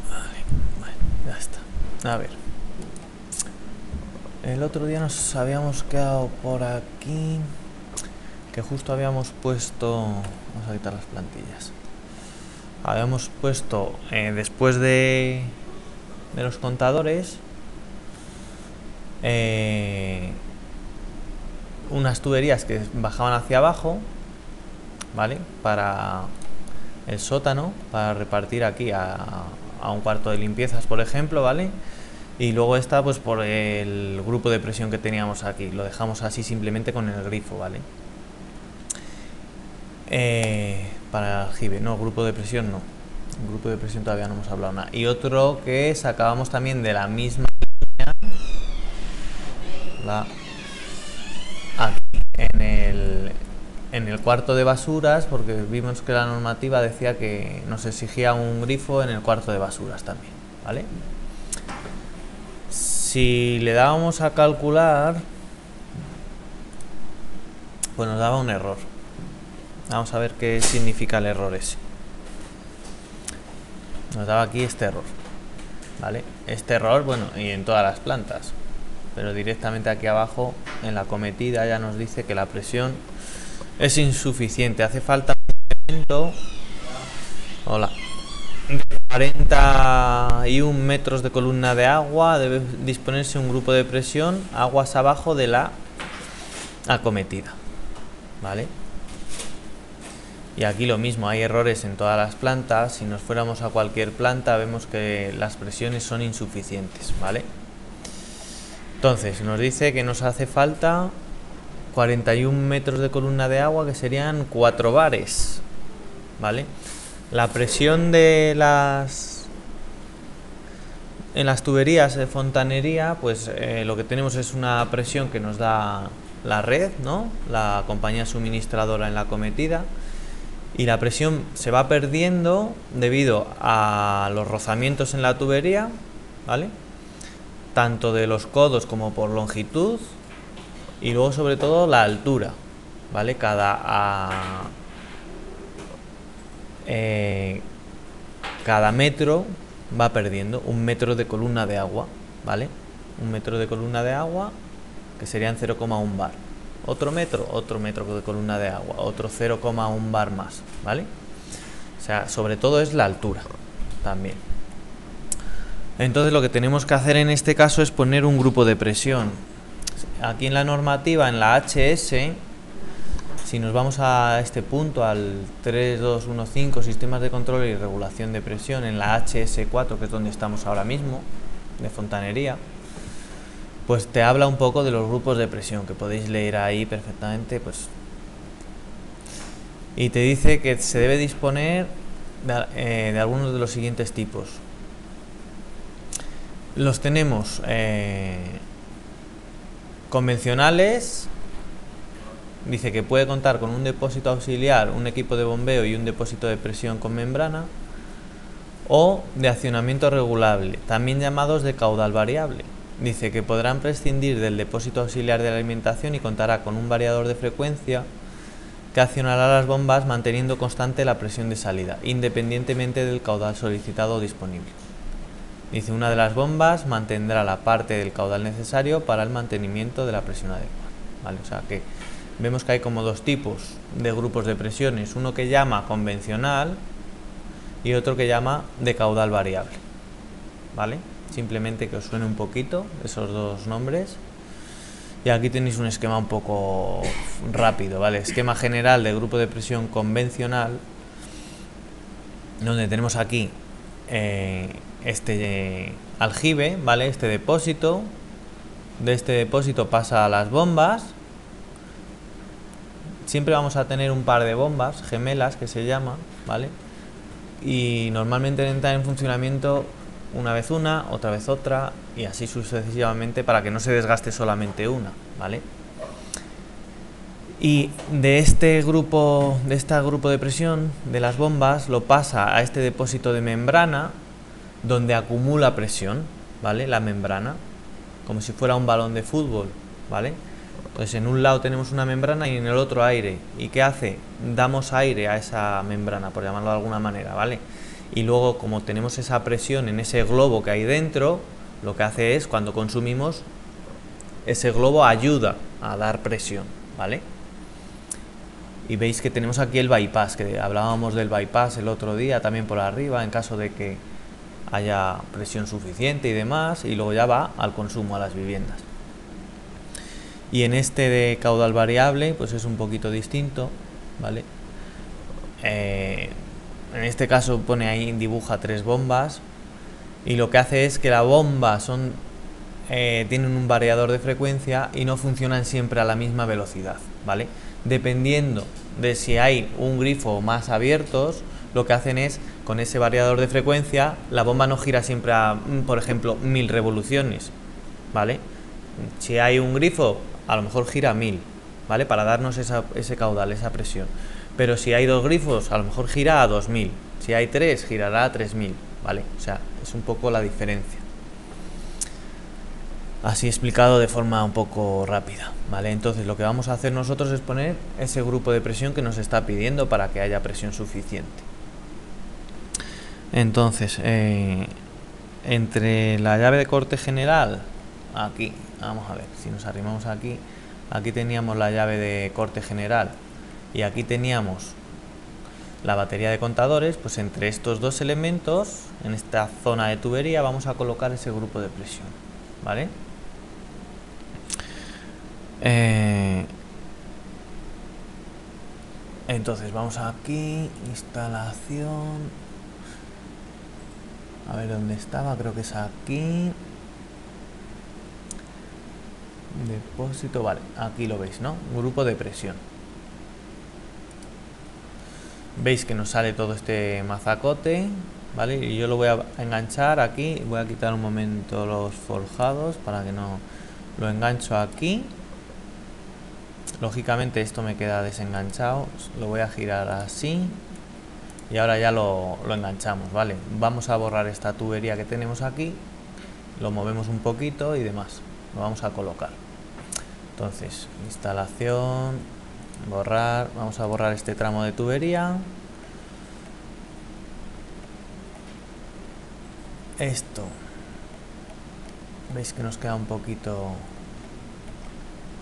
Vale, bueno, ya está. A ver. El otro día nos habíamos quedado por aquí, que justo habíamos puesto... Vamos a quitar las plantillas. Habíamos puesto, después de los contadores, unas tuberías que bajaban hacia abajo, ¿vale? Para el sótano, para repartir aquí a un cuarto de limpiezas, por ejemplo, ¿vale? Y luego está pues por el grupo de presión que teníamos aquí. Lo dejamos así simplemente con el grifo, ¿vale? Para el aljibe, no, grupo de presión no. El grupo de presión todavía no hemos hablado nada. Y otro que sacábamos también de la misma línea, aquí, en el cuarto de basuras, porque vimos que la normativa decía que nos exigía un grifo en el cuarto de basuras también, ¿vale? Si le dábamos a calcular, pues nos daba un error. Vamos a ver qué significa el error ese. Nos daba aquí este error, ¿vale? Este error, bueno, y en todas las plantas, pero directamente aquí abajo en la cometida ya nos dice que la presión es insuficiente. Hace falta un incremento, hola, de 41 metros de columna de agua. Debe disponerse un grupo de presión aguas abajo de la acometida, ¿vale? Y aquí lo mismo, hay errores en todas las plantas. Si nos fuéramos a cualquier planta vemos que las presiones son insuficientes, ¿vale? Entonces nos dice que nos hace falta 41 metros de columna de agua, que serían 4 bares, ¿vale? La presión de en las tuberías de fontanería, pues lo que tenemos es una presión que nos da la red, ¿no? La compañía suministradora en la acometida. Y la presión se va perdiendo debido a los rozamientos en la tubería, ¿vale? Tanto de los codos como por longitud, y luego sobre todo la altura, ¿vale? Cada metro va perdiendo un metro de columna de agua, ¿vale? Un metro de columna de agua, que serían 0,1 bar. Otro metro de columna de agua, otro 0,1 bar más, ¿vale? O sea, sobre todo es la altura también. Entonces lo que tenemos que hacer en este caso es poner un grupo de presión. Aquí en la normativa, en la HS, si nos vamos a este punto, al 3215, sistemas de control y regulación de presión, en la HS4, que es donde estamos ahora mismo, de fontanería, pues te habla un poco de los grupos de presión, que podéis leer ahí perfectamente, pues. Y te dice que se debe disponer de algunos de los siguientes tipos. Los tenemos convencionales. Dice que puede contar con un depósito auxiliar, un equipo de bombeo y un depósito de presión con membrana, o de accionamiento regulable, también llamados de caudal variable. Dice que podrán prescindir del depósito auxiliar de la alimentación y contará con un variador de frecuencia que accionará las bombas manteniendo constante la presión de salida, independientemente del caudal solicitado o disponible. Dice, una de las bombas mantendrá la parte del caudal necesario para el mantenimiento de la presión adecuada, ¿vale? O sea que vemos que hay como dos tipos de grupos de presiones, uno que llama convencional y otro que llama de caudal variable, ¿vale? Simplemente que os suene un poquito esos dos nombres. Y aquí tenéis un esquema un poco rápido, ¿vale? Esquema general de grupo de presión convencional, donde tenemos aquí este aljibe, ¿vale? Este depósito. De este depósito pasa a las bombas. Siempre vamos a tener un par de bombas gemelas, que se llaman, ¿vale? Y normalmente entran en funcionamiento una vez una, otra vez otra, y así sucesivamente, para que no se desgaste solamente una, ¿vale? Y de este grupo de presión de las bombas lo pasa a este depósito de membrana, donde acumula presión, ¿vale? La membrana, como si fuera un balón de fútbol, ¿vale? Entonces en un lado tenemos una membrana y en el otro aire. ¿Y qué hace? Damos aire a esa membrana, por llamarlo de alguna manera, ¿vale? y luego, como tenemos esa presión en ese globo que hay dentro, lo que hace es, cuando consumimos, ese globo ayuda a dar presión, ¿vale? Y veis que tenemos aquí el bypass, que hablábamos del bypass el otro día también por arriba, en caso de que haya presión suficiente y demás, y luego ya va al consumo, a las viviendas. Y en este de caudal variable, pues es un poquito distinto, ¿vale? En este caso pone ahí, dibuja 3 bombas, y lo que hace es que la bomba tienen un variador de frecuencia y no funcionan siempre a la misma velocidad, ¿vale? Dependiendo de si hay un grifo más abiertos, lo que hacen es, con ese variador de frecuencia, la bomba no gira siempre a, por ejemplo, 1000 revoluciones, ¿vale? Si hay un grifo, a lo mejor gira 1000, ¿vale? Para darnos ese caudal, esa presión. Pero si hay 2 grifos, a lo mejor gira a 2000. Si hay 3, girará a 3000, ¿vale? O sea, es un poco la diferencia. Así explicado de forma un poco rápida, ¿vale? Entonces lo que vamos a hacer nosotros es poner ese grupo de presión que nos está pidiendo para que haya presión suficiente. Entonces, entre la llave de corte general, aquí, vamos a ver, si nos arrimamos aquí, aquí teníamos la llave de corte general y aquí teníamos la batería de contadores, pues entre estos dos elementos, en esta zona de tubería, vamos a colocar ese grupo de presión, ¿vale? Entonces vamos aquí, instalación, a ver dónde estaba, creo que es aquí, depósito, vale, aquí lo veis, ¿no? Grupo de presión. Veis que nos sale todo este mazacote, ¿vale? Y yo lo voy a enganchar aquí, voy a quitar un momento los forjados para que no lo engancho aquí. Lógicamente esto me queda desenganchado, lo voy a girar así y ahora ya lo enganchamos, ¿vale? Vamos a borrar esta tubería que tenemos aquí, lo movemos un poquito y demás, lo vamos a colocar. Entonces, instalación, borrar, vamos a borrar este tramo de tubería. Esto, veis que nos queda un poquito...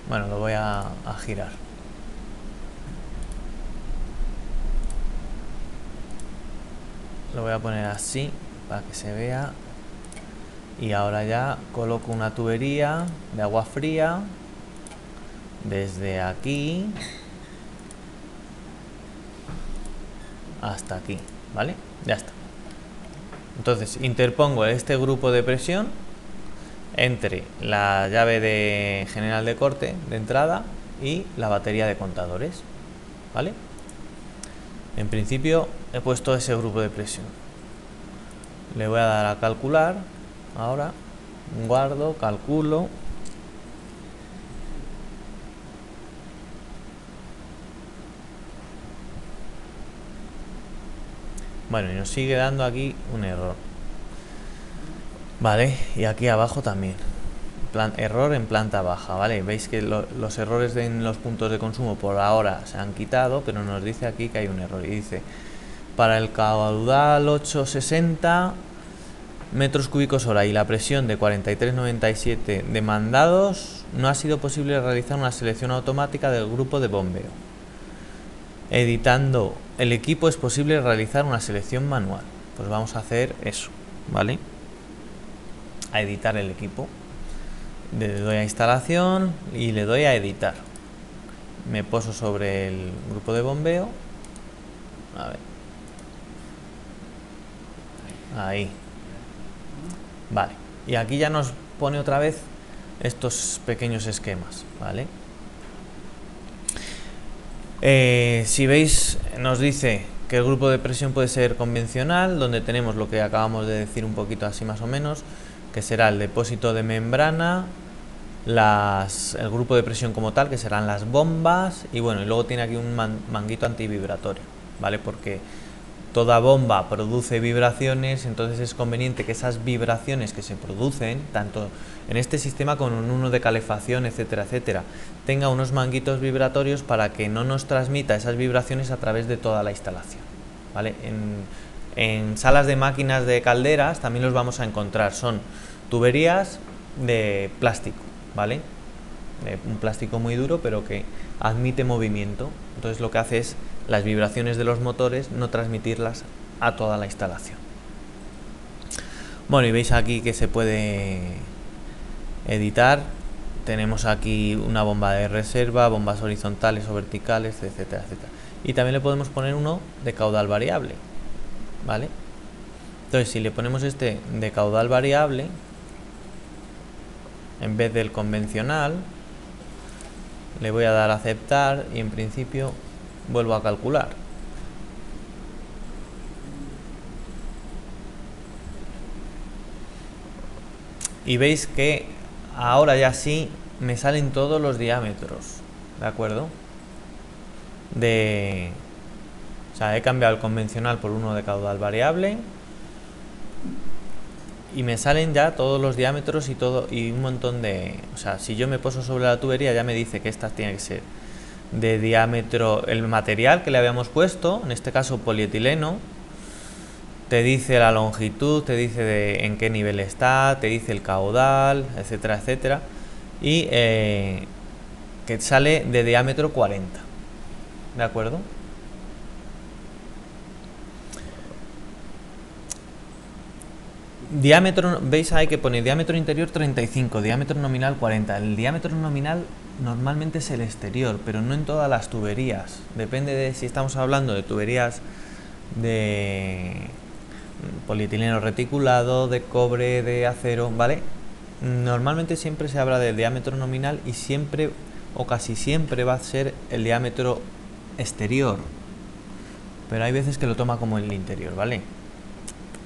Bueno, lo voy a girar. Lo voy a poner así para que se vea. Y ahora ya coloco una tubería de agua fría desde aquí hasta aquí, ¿vale? Ya está. Entonces interpongo este grupo de presión entre la llave de general de corte de entrada y la batería de contadores, ¿vale? En principio he puesto ese grupo de presión. Le voy a dar a calcular. Ahora guardo, calculo. Bueno, y nos sigue dando aquí un error. Vale, y aquí abajo también. Error en planta baja, ¿vale? Veis que los errores en los puntos de consumo por ahora se han quitado, pero nos dice aquí que hay un error. Y dice, para el caudal 860 metros cúbicos hora y la presión de 43,97 demandados, no ha sido posible realizar una selección automática del grupo de bombeo. Editando el equipo es posible realizar una selección manual. Pues vamos a hacer eso, ¿vale? A editar el equipo. Le doy a instalación y le doy a editar. Me poso sobre el grupo de bombeo. A ver. Ahí. Vale. Y aquí ya nos pone otra vez estos pequeños esquemas, ¿vale? Si veis, nos dice que el grupo de presión puede ser convencional, donde tenemos lo que acabamos de decir un poquito así más o menos, que será el depósito de membrana, el grupo de presión como tal, que serán las bombas, y bueno, y luego tiene aquí un manguito antivibratorio, ¿vale? Porque toda bomba produce vibraciones, entonces es conveniente que esas vibraciones que se producen, tanto en este sistema como en uno de calefacción, etcétera, etcétera, tenga unos manguitos vibratorios para que no nos transmita esas vibraciones a través de toda la instalación, ¿vale? en salas de máquinas de calderas también los vamos a encontrar. Son tuberías de plástico, ¿vale? Un plástico muy duro, pero que admite movimiento. Entonces lo que hace es las vibraciones de los motores no transmitirlas a toda la instalación. Bueno, y veis aquí que se puede editar. Tenemos aquí una bomba de reserva, bombas horizontales o verticales, etcétera, etcétera. Y también le podemos poner uno de caudal variable, ¿vale? Entonces, si le ponemos este de caudal variable en vez del convencional, le voy a dar a aceptar y en principio vuelvo a calcular. Y veis que ahora ya sí me salen todos los diámetros, ¿de acuerdo? O sea, he cambiado el convencional por uno de caudal variable y me salen ya todos los diámetros y todo, y un montón de... O sea, si yo me poso sobre la tubería ya me dice que esta tiene que ser de diámetro, el material que le habíamos puesto, en este caso polietileno, te dice la longitud, te dice en qué nivel está, te dice el caudal, etcétera, etcétera, y que sale de diámetro 40, ¿de acuerdo? Diámetro, veis ahí que pone diámetro interior 35, diámetro nominal 40. El diámetro nominal normalmente es el exterior, pero no en todas las tuberías. Depende de si estamos hablando de tuberías de polietileno reticulado, de cobre, de acero, ¿vale? Normalmente siempre se habla del diámetro nominal y siempre o casi siempre va a ser el diámetro exterior. Pero hay veces que lo toma como el interior, ¿vale?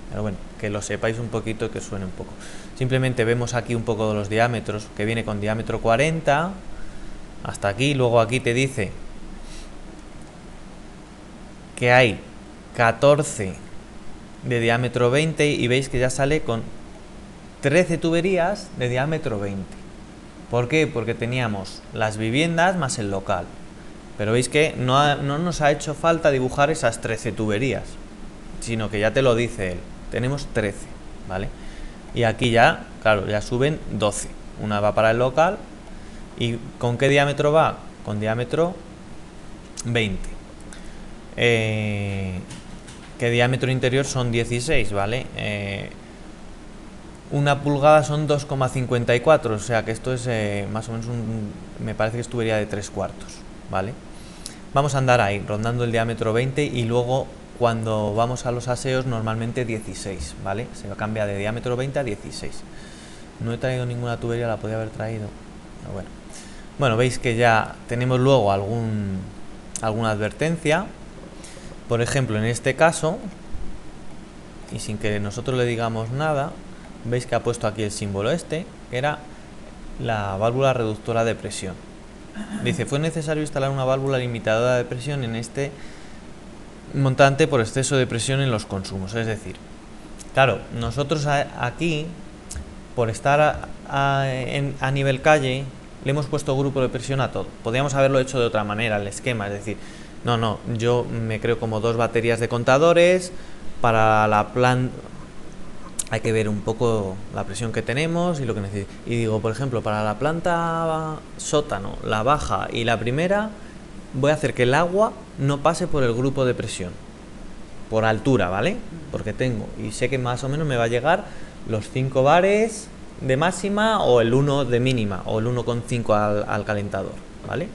Pero bueno, que lo sepáis un poquito y que suene un poco. Simplemente vemos aquí un poco de los diámetros, que viene con diámetro 40 hasta aquí. Luego aquí te dice que hay 14 de diámetro 20 y veis que ya sale con 13 tuberías de diámetro 20. ¿Por qué? Porque teníamos las viviendas más el local. Pero veis que no nos ha hecho falta dibujar esas 13 tuberías, sino que ya te lo dice él. Tenemos 13, ¿vale? Y aquí ya, claro, ya suben 12. Una va para el local. ¿Y con qué diámetro va? Con diámetro 20. ¿Qué diámetro interior? Son 16, ¿vale? Una pulgada son 2,54, o sea que esto es más o menos me parece que es tubería de 3/4, ¿vale? Vamos a andar ahí, rondando el diámetro 20 y luego cuando vamos a los aseos normalmente 16, ¿vale? Se cambia de diámetro 20 a 16. No he traído ninguna tubería, la podía haber traído, pero bueno. Bueno, veis que ya tenemos luego alguna advertencia. Por ejemplo, en este caso, y sin que nosotros le digamos nada, veis que ha puesto aquí el símbolo este, que era la válvula reductora de presión. Dice, fue necesario instalar una válvula limitadora de presión en este montante por exceso de presión en los consumos. Es decir, claro, nosotros aquí, por estar a nivel calle, le hemos puesto grupo de presión a todo. Podríamos haberlo hecho de otra manera, el esquema, es decir, no, yo me creo como 2 baterías de contadores. Para la planta hay que ver un poco la presión que tenemos y lo que necesitamos. Y digo, por ejemplo, para la planta sótano, la baja y la primera, voy a hacer que el agua no pase por el grupo de presión, por altura, ¿vale? Porque tengo, y sé que más o menos me va a llegar los 5 bares de máxima o el 1 de mínima, o el 1,5 al calentador, ¿vale?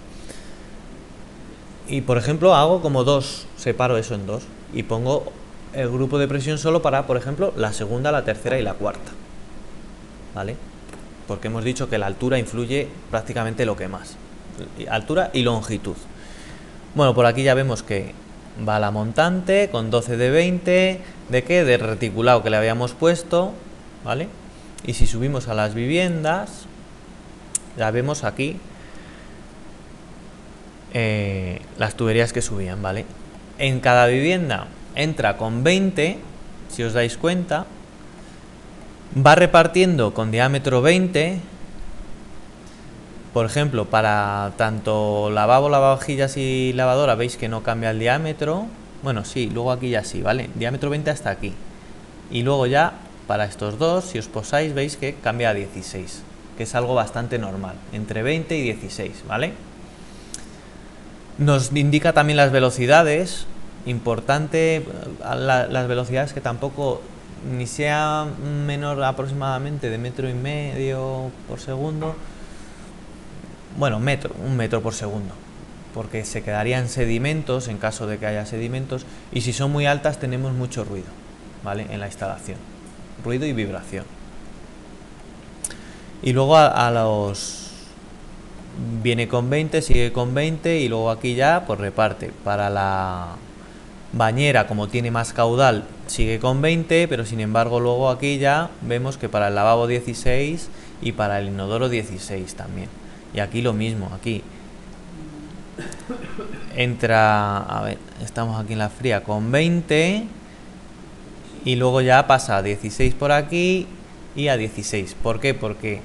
Y por ejemplo hago como 2, separo eso en 2 y pongo el grupo de presión solo para, por ejemplo, la segunda, la tercera y la cuarta, ¿vale? Porque hemos dicho que la altura influye prácticamente lo que más, altura y longitud. Bueno, por aquí ya vemos que va la montante con 12 de 20, ¿de qué? De reticulado que le habíamos puesto, ¿vale? Y si subimos a las viviendas, ya vemos aquí las tuberías que subían, ¿vale? En cada vivienda entra con 20, si os dais cuenta, va repartiendo con diámetro 20. Por ejemplo, para tanto lavabo, lavavajillas y lavadora, veis que no cambia el diámetro, Bueno, sí, luego aquí ya sí, ¿vale? Diámetro 20 hasta aquí. Y luego ya, para estos dos, si os posáis, veis que cambia a 16, que es algo bastante normal, entre 20 y 16, ¿vale? Nos indica también las velocidades, importante, las velocidades que tampoco ni sea menor aproximadamente de 1,5 metros por segundo, bueno, un metro por segundo, porque se quedarían sedimentos en caso de que haya sedimentos, y si son muy altas tenemos mucho ruido, ¿vale? En la instalación, ruido y vibración. Y luego a los viene con 20, sigue con 20 y luego aquí ya pues reparte. Para la bañera, como tiene más caudal, sigue con 20, pero sin embargo luego aquí ya vemos que para el lavabo 16 y para el inodoro 16 también. Y aquí lo mismo, aquí entra, a ver, estamos aquí en la fría con 20 y luego ya pasa a 16 por aquí y a 16. ¿Por qué? Porque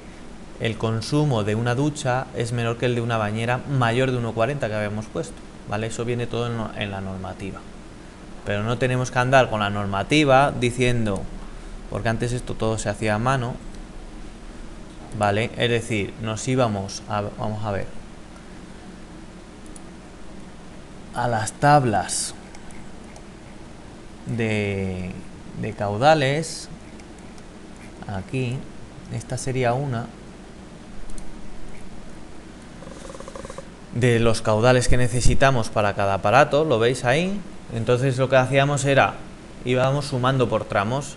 el consumo de una ducha es menor que el de una bañera mayor de 1,40 que habíamos puesto, ¿vale? Eso viene todo en la normativa. Pero no tenemos que andar con la normativa diciendo, porque antes esto todo se hacía a mano, ¿vale? Es decir, nos íbamos a, vamos a ver, a las tablas de caudales, aquí, esta sería una de los caudales que necesitamos para cada aparato, lo veis ahí. Entonces lo que hacíamos era, íbamos sumando por tramos,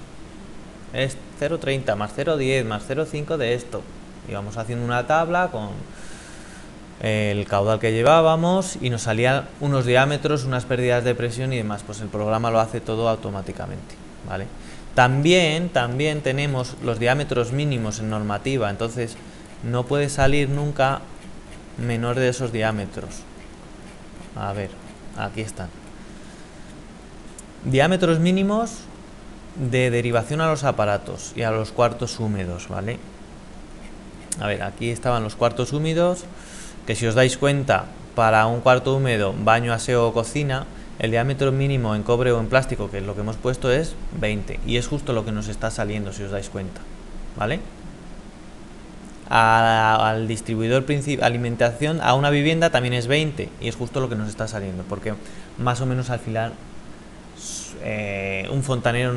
es 0,30 más 0,10 más 0,5 de esto, íbamos haciendo una tabla con el caudal que llevábamos y nos salían unos diámetros, unas pérdidas de presión y demás. Pues el programa lo hace todo automáticamente, ¿vale? También tenemos los diámetros mínimos en normativa, entonces no puede salir nunca menor de esos diámetros. A ver, aquí están. Diámetros mínimos de derivación a los aparatos y a los cuartos húmedos, ¿vale? A ver, aquí estaban los cuartos húmedos, que si os dais cuenta, para un cuarto húmedo, baño, aseo o cocina, el diámetro mínimo en cobre o en plástico, que es lo que hemos puesto, es 20. Y es justo lo que nos está saliendo, si os dais cuenta, ¿vale? Al distribuidor alimentación a una vivienda también es 20 y es justo lo que nos está saliendo, porque más o menos al final un fontanero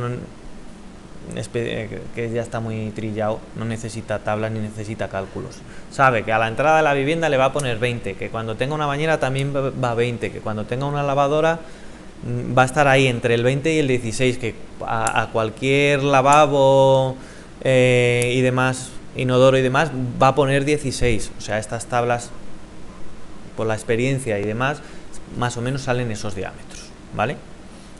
que ya está muy trillado no necesita tablas ni necesita cálculos, sabe que a la entrada de la vivienda le va a poner 20, que cuando tenga una bañera también va a 20, que cuando tenga una lavadora va a estar ahí entre el 20 y el 16, que a cualquier lavabo y demás, inodoro y demás, va a poner 16. O sea, estas tablas, por la experiencia y demás, más o menos salen esos diámetros, ¿vale?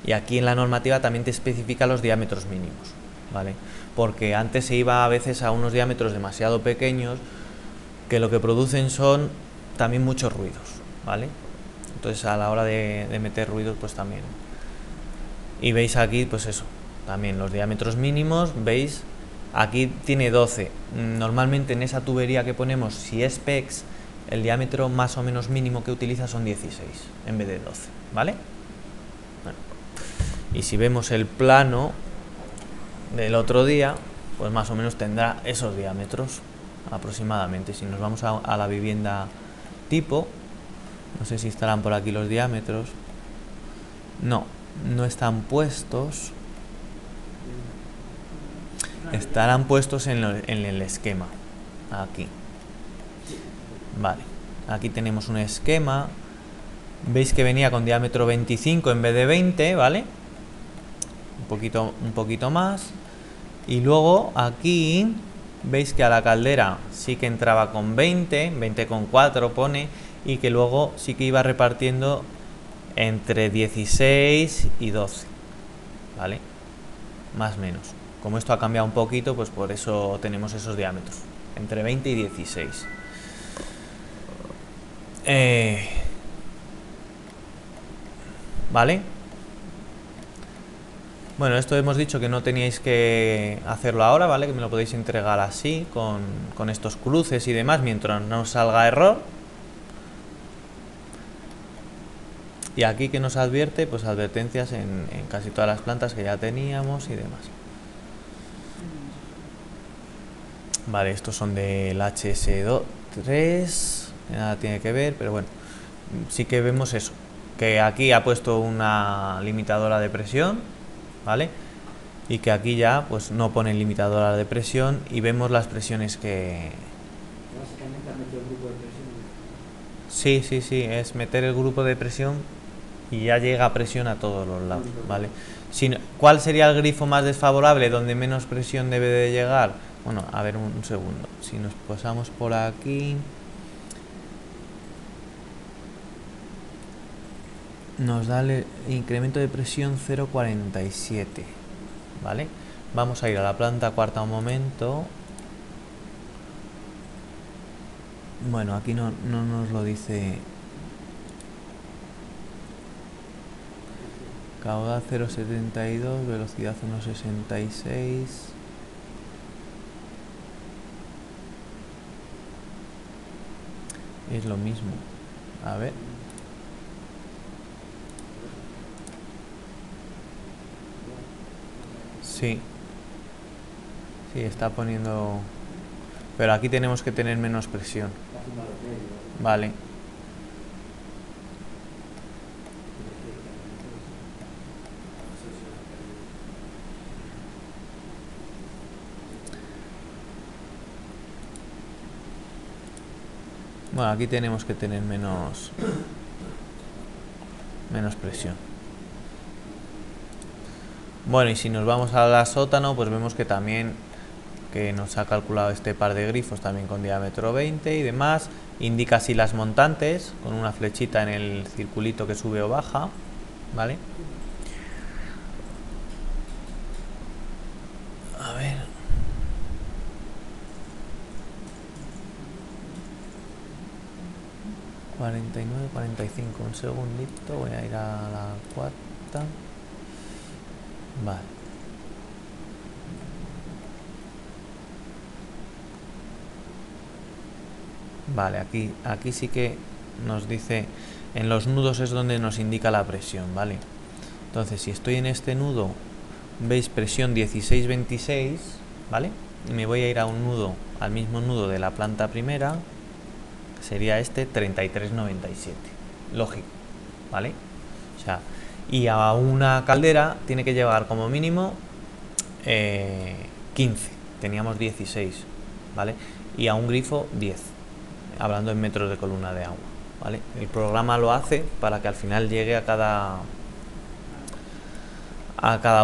Y aquí en la normativa también te especifica los diámetros mínimos, ¿vale? Porque antes se iba a veces a unos diámetros demasiado pequeños que lo que producen son también muchos ruidos, ¿vale? Entonces a la hora de meter ruidos pues también. Y veis aquí pues eso, también los diámetros mínimos, veis, aquí tiene 12. Normalmente en esa tubería que ponemos, si es PEX, el diámetro más o menos mínimo que utiliza son 16 en vez de 12, ¿vale? Bueno. Y si vemos el plano del otro día, pues más o menos tendrá esos diámetros aproximadamente. Si nos vamos a la vivienda tipo, no sé si estarán por aquí los diámetros. No, no están puestos. Estarán puestos en el esquema. Aquí. Vale. Aquí tenemos un esquema. Veis que venía con diámetro 25 en vez de 20, ¿vale? Un poquito más. Y luego aquí veis que a la caldera sí que entraba con 20,4 pone, y que luego sí que iba repartiendo entre 16 y 12, ¿vale? Más o menos. Como esto ha cambiado un poquito, pues por eso tenemos esos diámetros, entre 20 y 16. ¿Vale? Bueno, esto hemos dicho que no teníais que hacerlo ahora, ¿vale? Que me lo podéis entregar así, con estos cruces y demás, mientras no salga error. Y aquí que nos advierte, pues advertencias en casi todas las plantas que ya teníamos y demás. Vale, estos son del HS3, nada tiene que ver, pero bueno, sí que vemos eso, que aquí ha puesto una limitadora de presión, ¿vale? Y que aquí ya pues no pone limitadora de presión y vemos las presiones que... Básicamente ha metido el grupo de presión. Sí, es meter el grupo de presión y ya llega presión a todos los lados, ¿vale? ¿Cuál sería el grifo más desfavorable donde menos presión debe de llegar? Bueno, a ver un segundo, si nos pasamos por aquí... Nos da el incremento de presión 0,47, ¿vale? Vamos a ir a la planta cuarta un momento. Bueno, aquí no nos lo dice. Caudal 0,72, velocidad 1,66. Es lo mismo. A ver. Sí. Sí, está poniendo... Pero aquí tenemos que tener menos presión. Vale. Bueno, aquí tenemos que tener menos presión. Bueno, y si nos vamos a la sótano, pues vemos que también que nos ha calculado este par de grifos también con diámetro 20 y demás. Indica así las montantes con una flechita en el circulito que sube o baja, ¿vale? A ver. ...49, 45... un segundito, voy a ir a la cuarta. Vale. Vale, aquí sí que nos dice... En los nudos es donde nos indica la presión, ¿vale? Entonces, si estoy en este nudo, veis presión 16-26, ¿vale? Y me voy a ir a un nudo, al mismo nudo de la planta primera, que sería este 33-97. Lógico, ¿vale? O sea, y a una caldera tiene que llevar como mínimo 15, teníamos 16, ¿vale? Y a un grifo 10, hablando en metros de columna de agua, ¿vale? El programa lo hace para que al final llegue a cada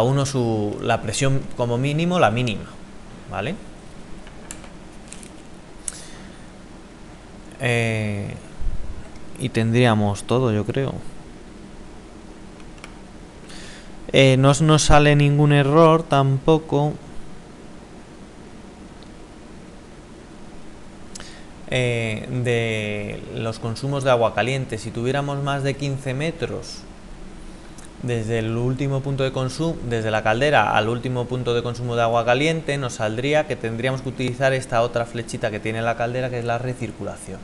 uno la presión como mínimo, la mínima, ¿vale? Y tendríamos todo, yo creo. No nos sale ningún error tampoco. De los consumos de agua caliente. Si tuviéramos más de 15 metros desde el último punto de consumo, desde la caldera al último punto de consumo de agua caliente, nos saldría que tendríamos que utilizar esta otra flechita que tiene la caldera, que es la recirculación,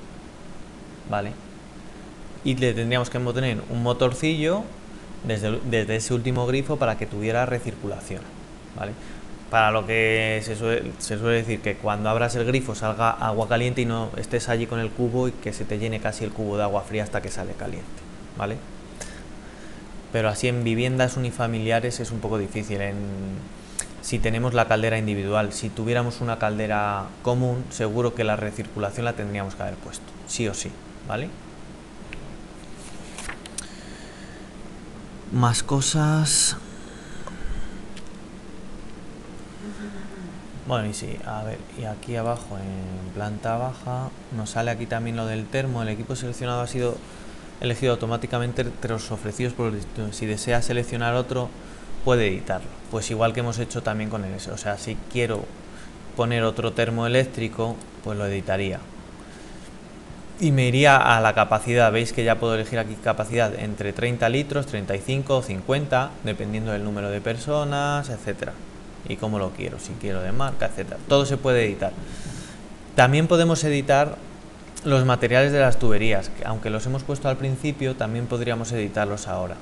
¿vale? Y le tendríamos que poner un motorcillo desde ese último grifo para que tuviera recirculación, ¿vale? Para lo que se suele decir que cuando abras el grifo salga agua caliente y no estés allí con el cubo y que se te llene casi el cubo de agua fría hasta que sale caliente, ¿vale? Pero así en viviendas unifamiliares es un poco difícil. Si tenemos la caldera individual, si tuviéramos una caldera común, seguro que la recirculación la tendríamos que haber puesto, sí o sí, ¿vale? Más cosas. Bueno, y sí, a ver, y aquí abajo en planta baja nos sale aquí también lo del termo. El equipo seleccionado ha sido elegido automáticamente entre los ofrecidos por el... Si desea seleccionar otro, puede editarlo. Pues igual que hemos hecho también con el S. O sea, si quiero poner otro termo eléctrico, pues lo editaría. Y me iría a la capacidad. Veis que ya puedo elegir aquí capacidad entre 30 litros, 35 o 50, dependiendo del número de personas, etcétera. Y cómo lo quiero, si quiero de marca, etcétera. Todo se puede editar. También podemos editar los materiales de las tuberías, que aunque los hemos puesto al principio, también podríamos editarlos ahora.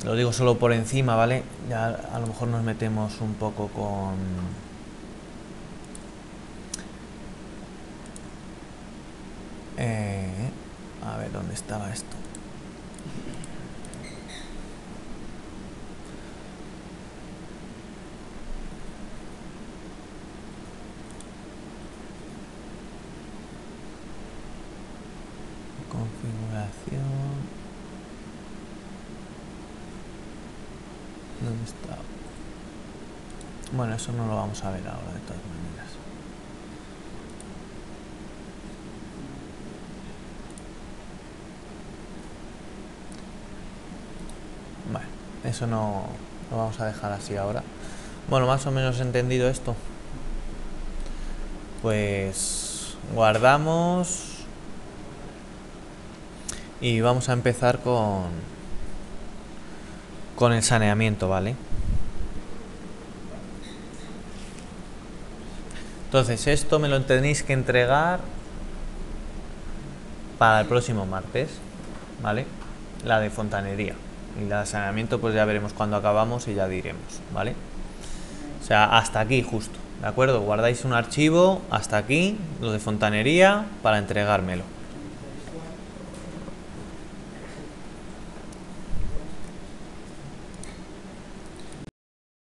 Lo digo solo por encima, ¿vale? Ya a lo mejor nos metemos un poco con... a ver, ¿dónde estaba esto? Configuración. ¿Dónde está? Bueno, eso no lo vamos a ver ahora de todas maneras. Bueno, eso no lo vamos a dejar así ahora. Bueno, más o menos entendido esto. Pues guardamos y vamos a empezar con el saneamiento, ¿vale? Entonces esto me lo tenéis que entregar para el próximo martes, ¿vale? La de fontanería y la de saneamiento pues ya veremos cuando acabamos y ya diremos, ¿vale? O sea, hasta aquí justo, ¿de acuerdo? Guardáis un archivo hasta aquí, lo de fontanería, para entregármelo.